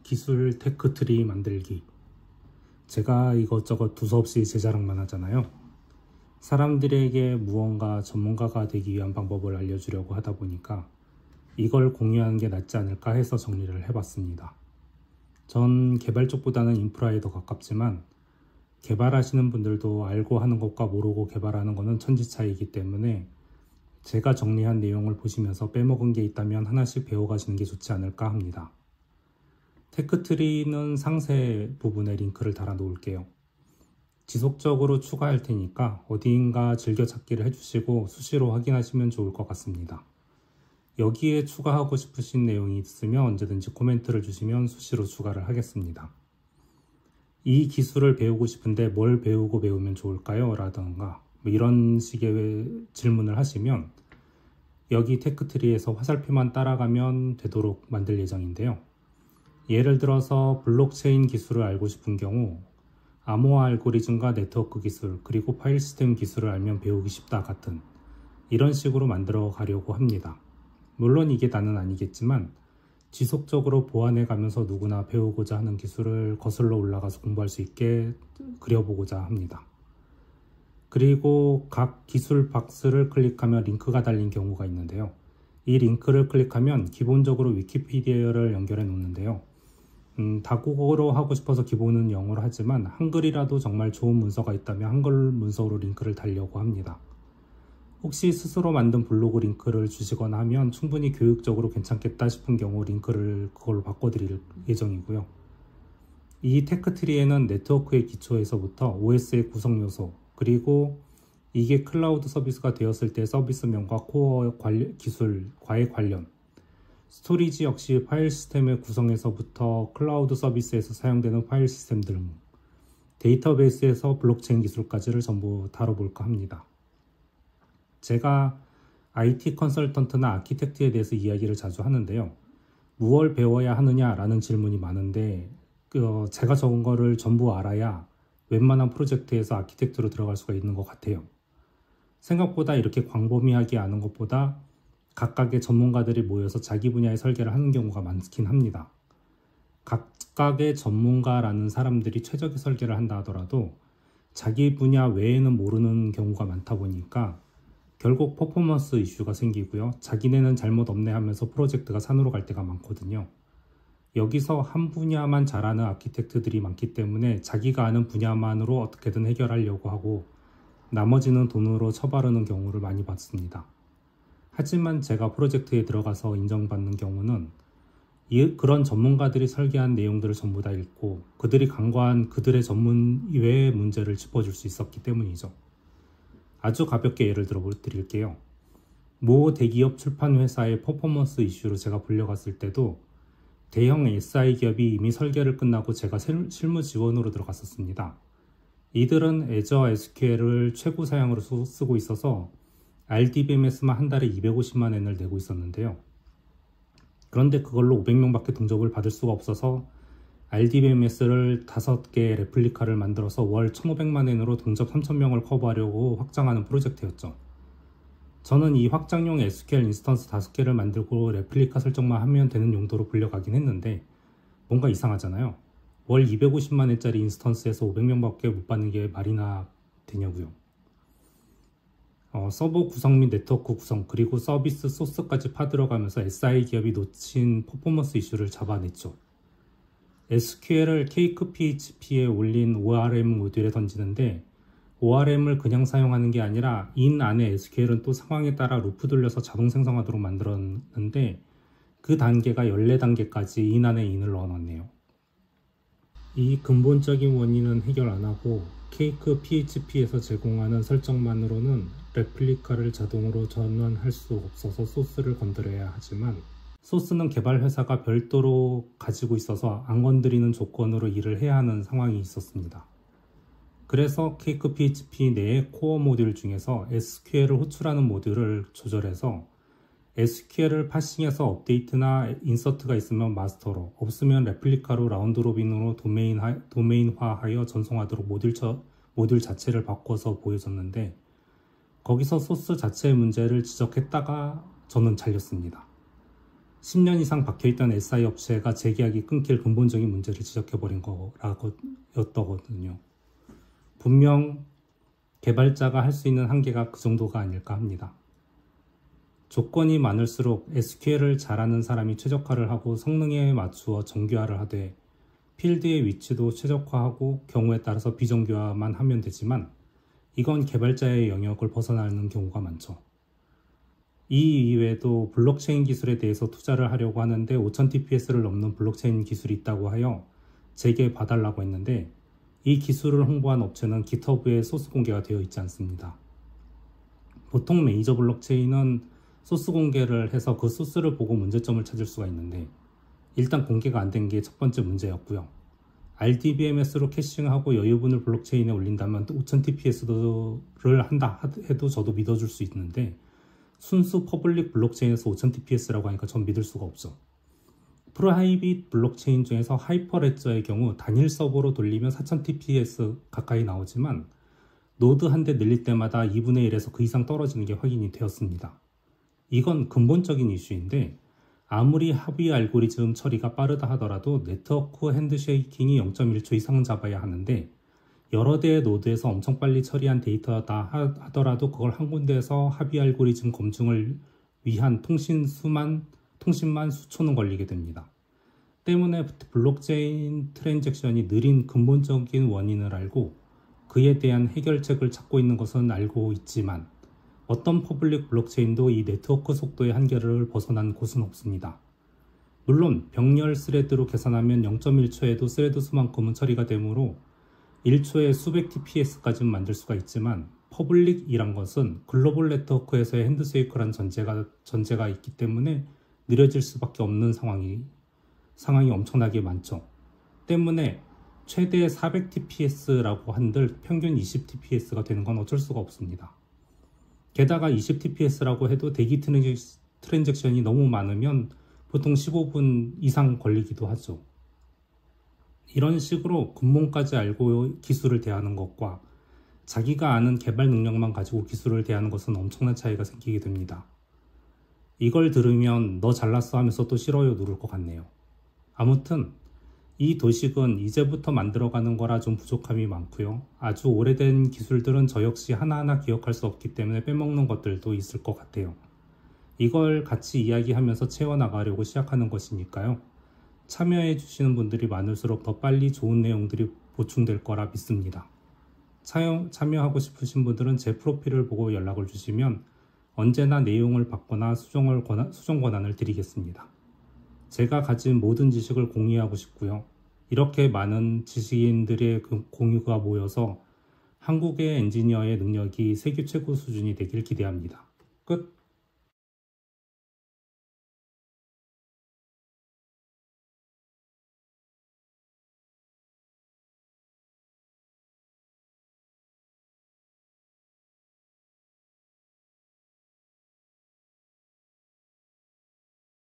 기술 테크트리 만들기. 제가 이것저것 두서없이 제 자랑만 하잖아요. 사람들에게 무언가 전문가가 되기 위한 방법을 알려주려고 하다 보니까 이걸 공유하는 게 낫지 않을까 해서 정리를 해봤습니다. 전 개발 쪽보다는 인프라에 더 가깝지만 개발하시는 분들도 알고 하는 것과 모르고 개발하는 것은 천지 차이이기 때문에 제가 정리한 내용을 보시면서 빼먹은 게 있다면 하나씩 배워가시는 게 좋지 않을까 합니다. 테크트리는 상세 부분에 링크를 달아 놓을게요. 지속적으로 추가할 테니까 어디인가 즐겨찾기를 해주시고 수시로 확인하시면 좋을 것 같습니다. 여기에 추가하고 싶으신 내용이 있으면 언제든지 코멘트를 주시면 수시로 추가를 하겠습니다. 이 기술을 배우고 싶은데 뭘 배우고 배우면 좋을까요? 라던가 이런 식의 질문을 하시면 여기 테크트리에서 화살표만 따라가면 되도록 만들 예정인데요. 예를 들어서 블록체인 기술을 알고 싶은 경우 암호화 알고리즘과 네트워크 기술 그리고 파일 시스템 기술을 알면 배우기 쉽다 같은 이런 식으로 만들어 가려고 합니다. 물론 이게 다는 아니겠지만 지속적으로 보완해 가면서 누구나 배우고자 하는 기술을 거슬러 올라가서 공부할 수 있게 그려보고자 합니다. 그리고 각 기술 박스를 클릭하면 링크가 달린 경우가 있는데요. 이 링크를 클릭하면 기본적으로 위키피디아를 연결해 놓는데요. 다국어로 하고 싶어서 기본은 영어로 하지만 한글이라도 정말 좋은 문서가 있다면 한글 문서로 링크를 달려고 합니다. 혹시 스스로 만든 블로그 링크를 주시거나 하면 충분히 교육적으로 괜찮겠다 싶은 경우 링크를 그걸로 바꿔드릴 예정이고요. 이 테크트리에는 네트워크의 기초에서부터 OS의 구성 요소, 그리고 이게 클라우드 서비스가 되었을 때 서비스명과 코어 기술과의 관련, 스토리지 역시 파일 시스템의 구성에서부터 클라우드 서비스에서 사용되는 파일 시스템 등 데이터베이스에서 블록체인 기술까지를 전부 다뤄볼까 합니다. 제가 IT 컨설턴트나 아키텍트에 대해서 이야기를 자주 하는데요. 무엇을 배워야 하느냐라는 질문이 많은데 제가 적은 거를 전부 알아야 웬만한 프로젝트에서 아키텍트로 들어갈 수가 있는 것 같아요. 생각보다 이렇게 광범위하게 아는 것보다 각각의 전문가들이 모여서 자기 분야의 설계를 하는 경우가 많긴 합니다. 각각의 전문가라는 사람들이 최적의 설계를 한다 하더라도 자기 분야 외에는 모르는 경우가 많다 보니까 결국 퍼포먼스 이슈가 생기고요. 자기네는 잘못 없네 하면서 프로젝트가 산으로 갈 때가 많거든요. 여기서 한 분야만 잘하는 아키텍트들이 많기 때문에 자기가 아는 분야만으로 어떻게든 해결하려고 하고 나머지는 돈으로 처바르는 경우를 많이 봤습니다. 하지만 제가 프로젝트에 들어가서 인정받는 경우는 그런 전문가들이 설계한 내용들을 전부 다 읽고 그들이 간과한 그들의 전문 이외의 문제를 짚어줄 수 있었기 때문이죠. 아주 가볍게 예를 들어 드릴게요. 모 대기업 출판 회사의 퍼포먼스 이슈로 제가 불려갔을 때도 대형 SI 기업이 이미 설계를 끝나고 제가 실무 지원으로 들어갔었습니다. 이들은 애저 SQL을 최고 사양으로 쓰고 있어서 RDBMS만 한 달에 250만 엔을 내고 있었는데요. 그런데 그걸로 500명밖에 동접을 받을 수가 없어서 RDBMS를 5개의 레플리카를 만들어서 월 1,500만 엔으로 동접 3,000명을 커버하려고 확장하는 프로젝트였죠. 저는 이 확장용 SQL 인스턴스 5개를 만들고 레플리카 설정만 하면 되는 용도로 불려가긴 했는데 뭔가 이상하잖아요. 월 250만 엔짜리 인스턴스에서 500명밖에 못 받는 게 말이나 되냐고요. 서버 구성 및 네트워크 구성 그리고 서비스 소스까지 파들어가면서 SI 기업이 놓친 퍼포먼스 이슈를 잡아냈죠. SQL을 케이크 PHP에 올린 ORM 모듈에 던지는데 ORM을 그냥 사용하는 게 아니라 in 안에 SQL은 또 상황에 따라 루프 돌려서 자동 생성하도록 만들었는데 그 단계가 14단계까지 in 안에 in을 넣어놨네요. 이 근본적인 원인은 해결 안 하고 케이크 PHP에서 제공하는 설정만으로는 레플리카를 자동으로 전환할 수 없어서 소스를 건드려야 하지만 소스는 개발 회사가 별도로 가지고 있어서 안 건드리는 조건으로 일을 해야 하는 상황이 있었습니다. 그래서 케이크 PHP 내의 코어 모듈 중에서 SQL을 호출하는 모듈을 조절해서 SQL을 파싱해서 업데이트나 인서트가 있으면 마스터로, 없으면 레플리카로 라운드 로빈으로 도메인화하여 전송하도록 모듈 자체를 바꿔서 보여줬는데 거기서 소스 자체의 문제를 지적했다가 저는 잘렸습니다. 10년 이상 박혀있던 SI 업체가 재계약이 끊길 근본적인 문제를 지적해버린 거였더거든요. 분명 개발자가 할 수 있는 한계가 그 정도가 아닐까 합니다. 조건이 많을수록 SQL을 잘하는 사람이 최적화를 하고 성능에 맞추어 정교화를 하되 필드의 위치도 최적화하고 경우에 따라서 비정교화만 하면 되지만 이건 개발자의 영역을 벗어나는 경우가 많죠. 이 이외에도 블록체인 기술에 대해서 투자를 하려고 하는데 5000TPS를 넘는 블록체인 기술이 있다고 하여 제게 봐달라고 했는데 이 기술을 홍보한 업체는 GitHub에 소스 공개가 되어 있지 않습니다. 보통 메이저 블록체인은 소스 공개를 해서 그 소스를 보고 문제점을 찾을 수가 있는데 일단 공개가 안 된 게 첫 번째 문제였고요. RDBMS로 캐싱하고 여유분을 블록체인에 올린다면 5000TPS를 한다 해도 저도 믿어줄 수 있는데 순수 퍼블릭 블록체인에서 5000TPS라고 하니까 전 믿을 수가 없죠. 프라이빗 블록체인 중에서 하이퍼레저의 경우 단일 서버로 돌리면 4000TPS 가까이 나오지만 노드 한 대 늘릴 때마다 2분의 1에서 그 이상 떨어지는 게 확인이 되었습니다. 이건 근본적인 이슈인데 아무리 합의 알고리즘 처리가 빠르다 하더라도 네트워크 핸드쉐이킹이 0.1초 이상 잡아야 하는데 여러 대의 노드에서 엄청 빨리 처리한 데이터다 하더라도 그걸 한 군데에서 합의 알고리즘 검증을 위한 통신만 수초는 걸리게 됩니다. 때문에 블록체인 트랜잭션이 느린 근본적인 원인을 알고 그에 대한 해결책을 찾고 있는 것은 알고 있지만 어떤 퍼블릭 블록체인도 이 네트워크 속도의 한계를 벗어난 곳은 없습니다. 물론 병렬 스레드로 계산하면 0.1초에도 스레드 수만큼은 처리가 되므로 1초에 수백 TPS까지는 만들 수가 있지만 퍼블릭이란 것은 글로벌 네트워크에서의 핸드쉐이크란 전제가 있기 때문에 느려질 수밖에 없는 상황이 엄청나게 많죠. 때문에 최대 400TPS라고 한들 평균 20TPS가 되는 건 어쩔 수가 없습니다. 게다가 20TPS라고 해도 대기 트랜잭션이 너무 많으면 보통 15분 이상 걸리기도 하죠. 이런 식으로 근본까지 알고 기술을 대하는 것과 자기가 아는 개발 능력만 가지고 기술을 대하는 것은 엄청난 차이가 생기게 됩니다. 이걸 들으면 너 잘났어 하면서 또 싫어요 누를 것 같네요. 아무튼 이 도식은 이제부터 만들어가는 거라 좀 부족함이 많고요. 아주 오래된 기술들은 저 역시 하나하나 기억할 수 없기 때문에 빼먹는 것들도 있을 것 같아요. 이걸 같이 이야기하면서 채워나가려고 시작하는 것이니까요. 참여해 주시는 분들이 많을수록 더 빨리 좋은 내용들이 보충될 거라 믿습니다. 참여하고 싶으신 분들은 제 프로필을 보고 연락을 주시면 언제나 내용을 받거나 수정 권한을 드리겠습니다. 제가 가진 모든 지식을 공유하고 싶고요. 이렇게 많은 지식인들의 공유가 모여서 한국의 엔지니어의 능력이 세계 최고 수준이 되길 기대합니다. 끝!